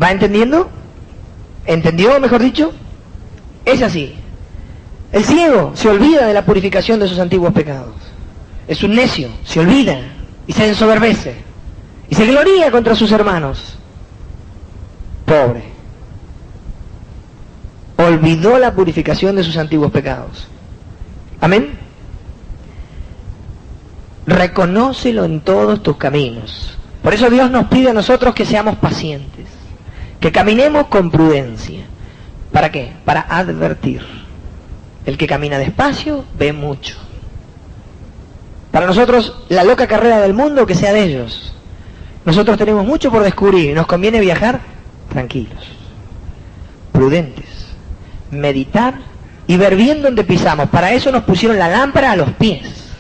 Speaker 1: ¿Va entendiendo? ¿Entendió, mejor dicho? Es así. El ciego se olvida de la purificación de sus antiguos pecados. Es un necio, se olvida y se ensoberbece. Y se gloría contra sus hermanos. Pobre. Olvidó la purificación de sus antiguos pecados. ¿Amén? Reconócelo en todos tus caminos. Por eso Dios nos pide a nosotros que seamos pacientes, que caminemos con prudencia. ¿Para qué? Para advertir. El que camina despacio ve mucho. Para nosotros, la loca carrera del mundo, que sea de ellos. Nosotros tenemos mucho por descubrir y nos conviene viajar tranquilos, prudentes, meditar y ver bien dónde pisamos. Para eso nos pusieron la lámpara a los pies,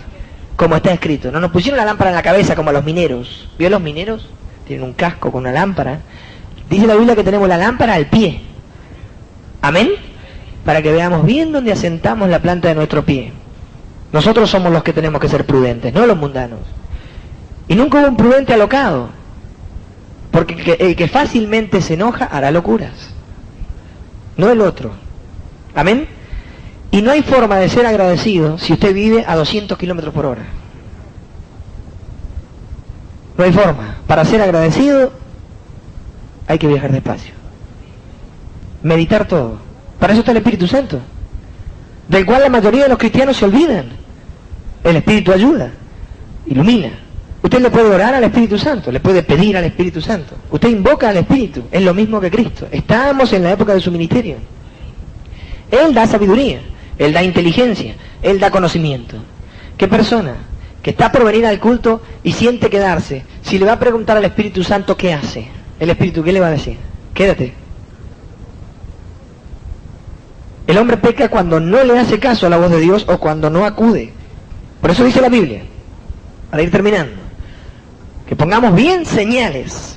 Speaker 1: como está escrito. No nos pusieron la lámpara en la cabeza como a los mineros. ¿Vio los mineros? Tienen un casco con una lámpara. Dice la Biblia que tenemos la lámpara al pie. ¿Amén? Para que veamos bien dónde asentamos la planta de nuestro pie. Nosotros somos los que tenemos que ser prudentes, no los mundanos. Y nunca hubo un prudente alocado, porque el que fácilmente se enoja hará locuras, no el otro. ¿Amén? Y no hay forma de ser agradecido si usted vive a 200 kilómetros por hora. No hay forma. Para ser agradecido hay que viajar despacio, meditar todo. Para eso está el Espíritu Santo, del cual la mayoría de los cristianos se olvidan. El Espíritu ayuda, ilumina. Usted le puede orar al Espíritu Santo, le puede pedir al Espíritu Santo. Usted invoca al Espíritu, es lo mismo que Cristo. Estamos en la época de su ministerio. Él da sabiduría, Él da inteligencia, Él da conocimiento. ¿Qué persona que está por venir al culto y siente quedarse, si le va a preguntar al Espíritu Santo qué hace? El Espíritu, ¿qué le va a decir? Quédate. El hombre peca cuando no le hace caso a la voz de Dios o cuando no acude. Por eso dice la Biblia, para ir terminando, que pongamos bien señales,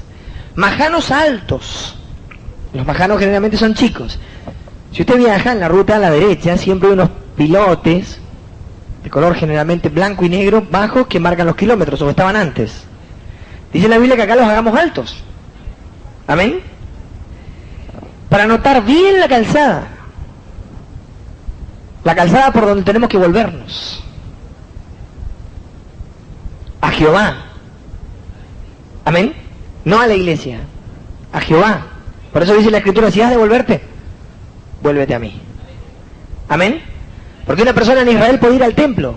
Speaker 1: majanos altos. Los majanos generalmente son chicos. Si usted viaja en la ruta a la derecha, siempre hay unos pilotes de color generalmente blanco y negro bajos que marcan los kilómetros, o estaban antes. Dice la Biblia que acá los hagamos altos. ¿Amén? Para notar bien la calzada por donde tenemos que volvernos. A Jehová. Amén. No a la iglesia, a Jehová. Por eso dice la Escritura, si has de volverte, vuélvete a mí. Amén. Porque una persona en Israel puede ir al templo,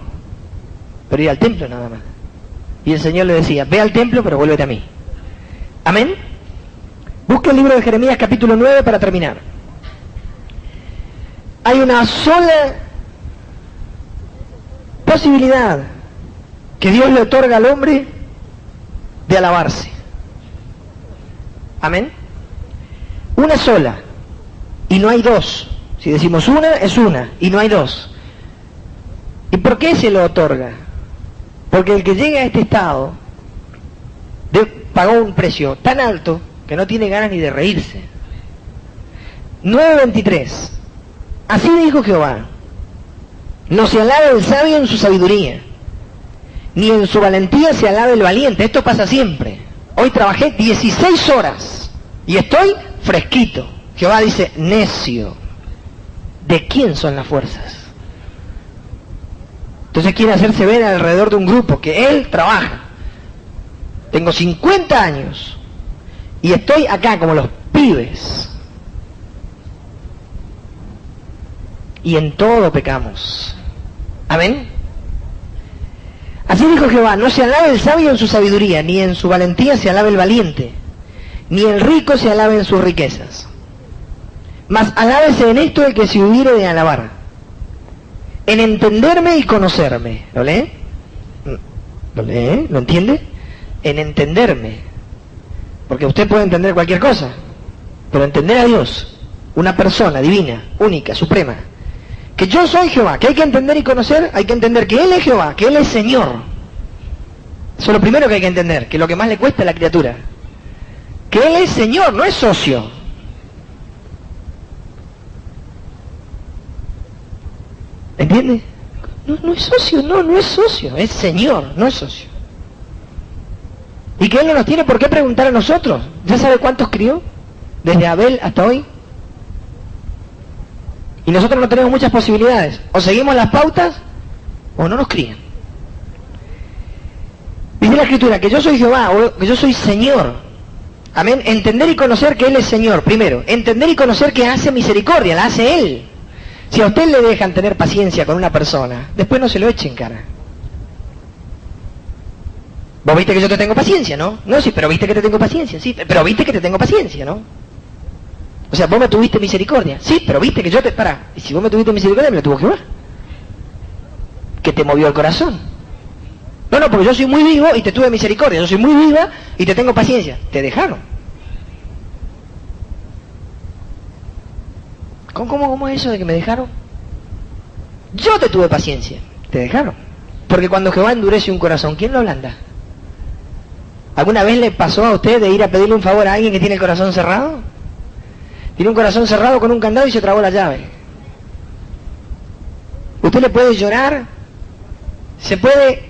Speaker 1: pero ir al templo nada más. Y el Señor le decía, ve al templo, pero vuélvete a mí. Amén. Busca el libro de Jeremías capítulo 9 para terminar. Hay una sola posibilidad que Dios le otorga al hombre de alabarse. Amén. Una sola. Y no hay dos. Si decimos una, es una. Y no hay dos. ¿Y por qué se lo otorga? Porque el que llega a este estado pagó un precio tan alto que no tiene ganas ni de reírse. 9:23. Así dijo Jehová: no se alabe el sabio en su sabiduría, ni en su valentía se alabe el valiente. Esto pasa siempre. Hoy trabajé 16 horas y estoy fresquito. Jehová dice, necio, ¿de quién son las fuerzas? Entonces quiere hacerse ver alrededor de un grupo que él trabaja. Tengo 50 años y estoy acá como los pibes. Y en todo pecamos. Amén. Así dijo Jehová: no se alabe el sabio en su sabiduría, ni en su valentía se alabe el valiente, ni el rico se alabe en sus riquezas. Mas alábese en esto el que se hubiere de alabar, en entenderme y conocerme. ¿Lo lee? ¿Lo lee? ¿Lo entiende? En entenderme. Porque usted puede entender cualquier cosa, pero entender a Dios, una persona divina, única, suprema, que yo soy Jehová, que hay que entender y conocer, hay que entender que Él es Jehová, que Él es Señor. Eso es lo primero que hay que entender, que lo que más le cuesta a la criatura. Que que Él es Señor, no es socio. ¿Entiende? No es socio, no es socio, es Señor, no es socio. Y que Él no nos tiene por qué preguntar a nosotros. ¿Ya sabe cuántos crió? Desde Abel hasta hoy. Y nosotros no tenemos muchas posibilidades. O seguimos las pautas, o no nos crían. Dice la Escritura que yo soy Jehová, o que yo soy Señor. Amén. Entender y conocer que Él es Señor, primero. Entender y conocer que hace misericordia, la hace Él. Si a usted le dejan tener paciencia con una persona, después no se lo echen cara. Vos viste que yo te tengo paciencia, ¿no? No, sí, pero viste que te tengo paciencia, sí, pero viste que te tengo paciencia, ¿no? O sea, vos me tuviste misericordia, sí, pero viste que yo te... Pará, y si vos me tuviste misericordia, me lo tuvo Jehová. Que te movió el corazón. No, porque yo soy muy vivo y te tuve misericordia, yo soy muy viva y te tengo paciencia. Te dejaron. ¿Cómo es eso de que me dejaron? Yo te tuve paciencia, te dejaron. Porque cuando Jehová endurece un corazón, ¿quién lo ablanda? ¿Alguna vez le pasó a usted de ir a pedirle un favor a alguien que tiene el corazón cerrado? Tiene un corazón cerrado con un candado y se trabó la llave. Usted le puede llorar, se puede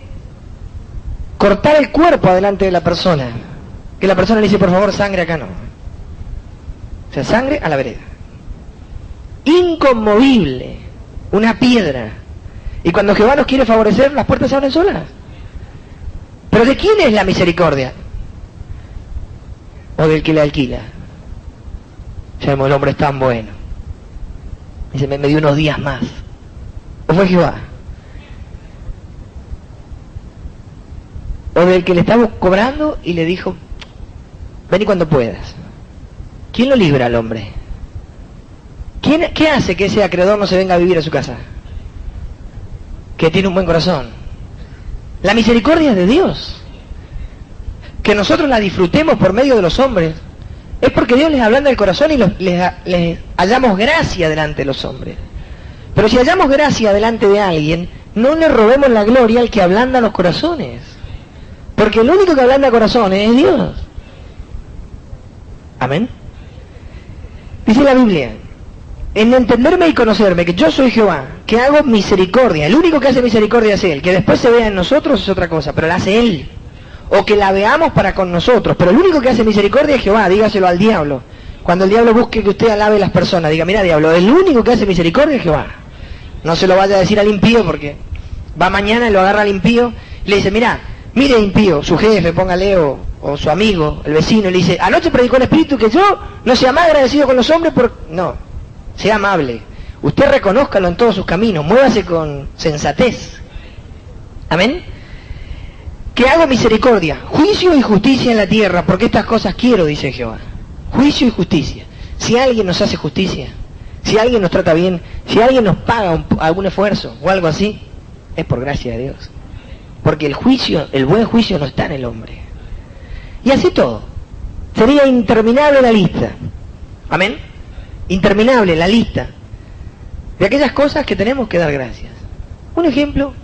Speaker 1: cortar el cuerpo adelante de la persona, que la persona le dice, por favor, sangre acá no. O sea, sangre a la vereda. Inconmovible, una piedra. Y cuando Jehová nos quiere favorecer, las puertas se abren solas. ¿Pero de quién es la misericordia? ¿O del que le alquila? Sabemos, el hombre es tan bueno. Dice, me dio unos días más. ¿O fue Jehová? ¿O del que le estaba cobrando y le dijo, ven y cuando puedas? ¿Quién lo libra al hombre? ¿Qué hace que ese acreedor no se venga a vivir a su casa? Que tiene un buen corazón. La misericordia es de Dios. Que nosotros la disfrutemos por medio de los hombres es porque Dios les ablanda el corazón y les hallamos gracia delante de los hombres. Pero si hallamos gracia delante de alguien, no le robemos la gloria al que ablanda los corazones. Porque el único que ablanda corazones es Dios. Amén. Dice la Biblia, en entenderme y conocerme, que yo soy Jehová, que hago misericordia. El único que hace misericordia es Él. Que después se vea en nosotros es otra cosa, pero la hace Él. O que la veamos para con nosotros. Pero el único que hace misericordia es Jehová, dígaselo al diablo. Cuando el diablo busque que usted alabe a las personas, diga, mira diablo, el único que hace misericordia es Jehová. No se lo vaya a decir al impío porque va mañana y lo agarra al impío y le dice, mire impío, su jefe, póngale, o su amigo, el vecino, y le dice, anoche predicó el Espíritu que yo no sea más agradecido con los hombres no, sea amable. Usted reconózcalo en todos sus caminos, muévase con sensatez. Amén. Que hago misericordia, juicio y justicia en la tierra, porque estas cosas quiero, dice Jehová. Juicio y justicia. Si alguien nos hace justicia, si alguien nos trata bien, si alguien nos paga algún esfuerzo o algo así, es por gracia de Dios. Porque el juicio, el buen juicio no está en el hombre. Y así todo. Sería interminable la lista. Amén. Interminable la lista de aquellas cosas que tenemos que dar gracias. Un ejemplo,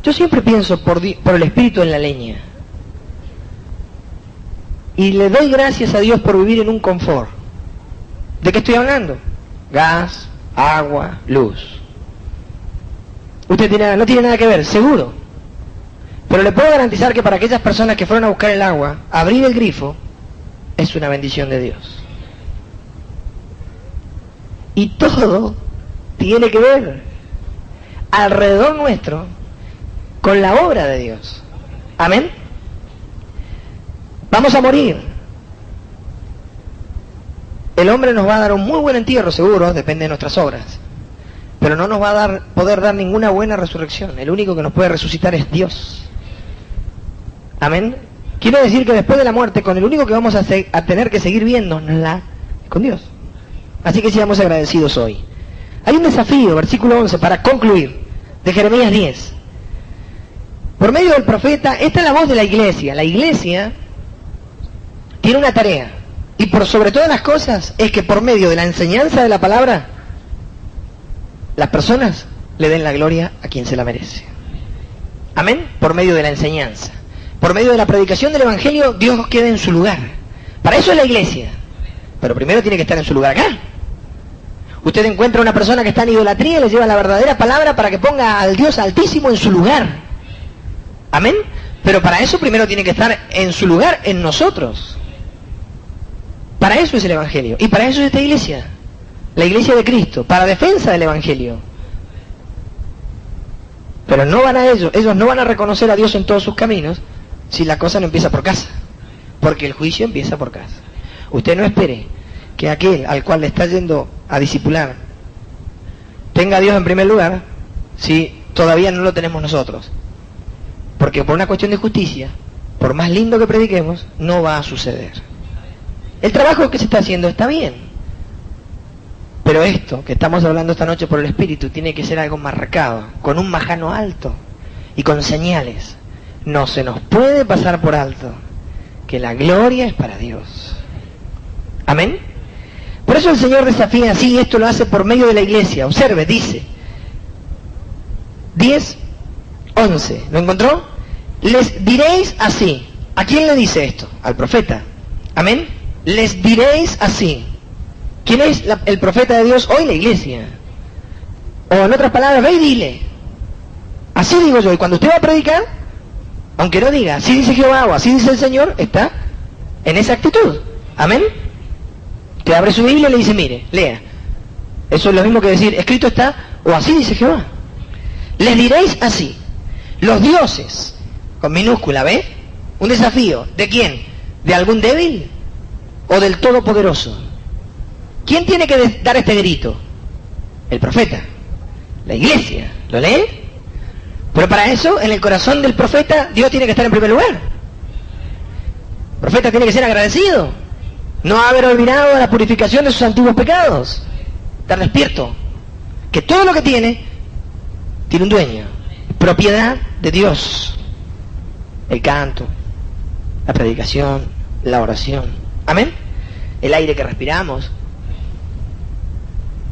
Speaker 1: yo siempre pienso por el espíritu en la leña. Y le doy gracias a Dios por vivir en un confort. ¿De qué estoy hablando? Gas, agua, luz. Usted no tiene nada que ver, seguro. Pero le puedo garantizar que para aquellas personas que fueron a buscar el agua, abrir el grifo es una bendición de Dios. Y todo tiene que ver alrededor nuestro con la obra de Dios. Amén. Vamos a morir. El hombre nos va a dar un muy buen entierro, seguro, depende de nuestras obras. Pero no nos va a poder dar ninguna buena resurrección. El único que nos puede resucitar es Dios. Amén. Quiere decir que después de la muerte, con el único que vamos a tener que seguir viéndonos con Dios. Así que seamos agradecidos hoy. Hay un desafío, versículo 11, para concluir, de Jeremías 10. Por medio del profeta, esta es la voz de la iglesia. La iglesia tiene una tarea. Y por sobre todas las cosas, es que por medio de la enseñanza de la palabra, las personas le den la gloria a quien se la merece. Amén. Por medio de la enseñanza. Por medio de la predicación del Evangelio, Dios queda en su lugar. Para eso es la iglesia. Pero primero tiene que estar en su lugar acá. Usted encuentra una persona que está en idolatría y le lleva la verdadera palabra para que ponga al Dios Altísimo en su lugar. Amén. Pero para eso primero tiene que estar en su lugar, en nosotros. Para eso es el Evangelio. Y para eso es esta iglesia. La iglesia de Cristo. Para defensa del Evangelio. Pero no van a ellos no van a reconocer a Dios en todos sus caminos si la cosa no empieza por casa. Porque el juicio empieza por casa. Usted no espere que aquel al cual le está yendo a discipular tenga a Dios en primer lugar si todavía no lo tenemos nosotros. Porque por una cuestión de justicia, por más lindo que prediquemos, no va a suceder. El trabajo que se está haciendo está bien. Pero esto que estamos hablando esta noche por el Espíritu tiene que ser algo marcado, con un majano alto y con señales. No se nos puede pasar por alto que la gloria es para Dios. Amén. Por eso el Señor desafía así, y esto lo hace por medio de la iglesia. Observe, dice 10:11, ¿lo encontró? Les diréis así. ¿A quién le dice esto? Al profeta. Amén. Les diréis así. ¿Quién es el profeta de Dios hoy? La iglesia. O en otras palabras, ve y dile. Así digo yo. Y cuando usted va a predicar, aunque no diga, así dice Jehová o así dice el Señor, está en esa actitud. Amén. Te abre su Biblia y le dice, mire, lea. Eso es lo mismo que decir, escrito está, o así dice Jehová. Les diréis así. Los dioses, con minúscula, ¿ve? Un desafío. ¿De quién? ¿De algún débil? ¿O del Todopoderoso? ¿Quién tiene que dar este grito? El profeta. La iglesia. ¿Lo lee? Pero para eso, en el corazón del profeta, Dios tiene que estar en primer lugar. El profeta tiene que ser agradecido. No haber olvidado la purificación de sus antiguos pecados. Estar despierto. Que todo lo que tiene un dueño. Propiedad de Dios. El canto, la predicación, la oración. Amén. El aire que respiramos.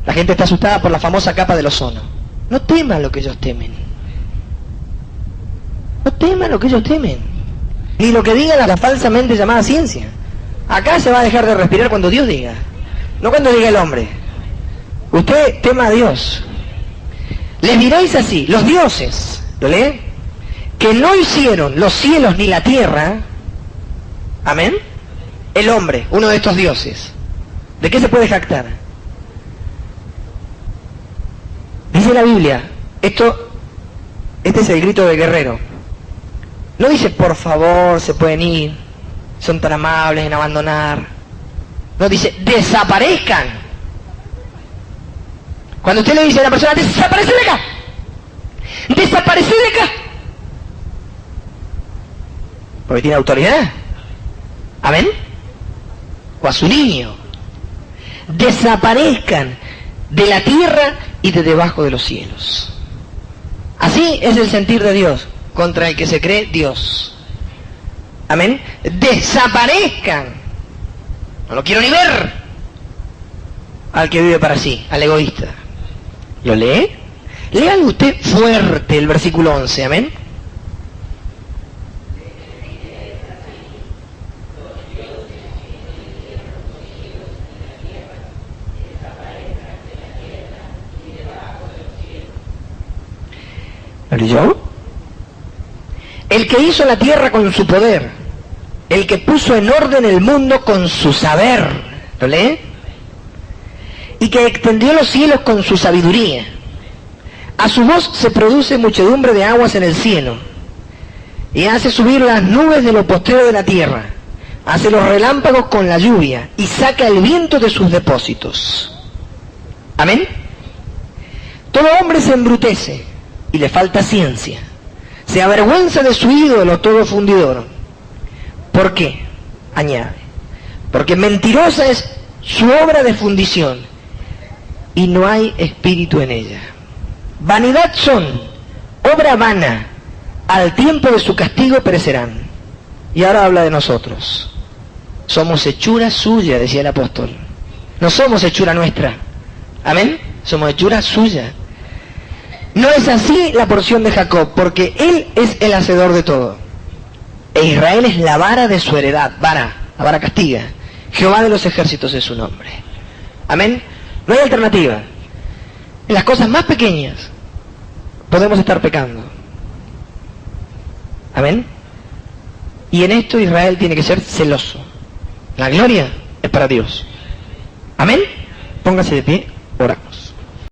Speaker 1: La gente está asustada por la famosa capa del ozono. No teman lo que ellos temen. No teman lo que ellos temen. Ni lo que diga la falsamente llamada ciencia. Acá se va a dejar de respirar cuando Dios diga. No cuando diga el hombre. Usted tema a Dios. Les diréis así, los dioses, ¿lo lee? Que no hicieron los cielos ni la tierra. Amén. El hombre, uno de estos dioses. ¿De qué se puede jactar? Dice la Biblia, este es el grito del guerrero. No dice, por favor, se pueden ir, son tan amables en abandonar. No, dice, desaparezcan. Cuando usted le dice a una persona, desaparece de acá, desaparece de acá, porque tiene autoridad. Amén. O a su niño, desaparezcan de la tierra y de debajo de los cielos. Así es el sentir de Dios contra el que se cree Dios. Amén. Desaparezcan. No lo quiero ni ver. Al que vive para sí, al egoísta. ¿Lo lee? Léalo usted fuerte el versículo 11. Amén. ¿Lo leyó? El que hizo la tierra con su poder, el que puso en orden el mundo con su saber, ¿lo lee? Y que extendió los cielos con su sabiduría. A su voz se produce muchedumbre de aguas en el cielo, y hace subir las nubes de lo postrero de la tierra, hace los relámpagos con la lluvia, y saca el viento de sus depósitos. Amén. Todo hombre se embrutece, y le falta ciencia. Se avergüenza de su ídolo todo fundidor. ¿Por qué? Añade. Porque mentirosa es su obra de fundición, y no hay espíritu en ella. Vanidad son, obra vana, al tiempo de su castigo perecerán. Y ahora habla de nosotros. Somos hechura suya, decía el apóstol. No somos hechura nuestra. Amén. Somos hechura suya. No es así la porción de Jacob, porque él es el hacedor de todo. E Israel es la vara de su heredad. Vara, la vara castiga. Jehová de los ejércitos es su nombre. Amén. No hay alternativa. En las cosas más pequeñas podemos estar pecando. Amén. Y en esto Israel tiene que ser celoso. La gloria es para Dios. Amén. Póngase de pie, oramos.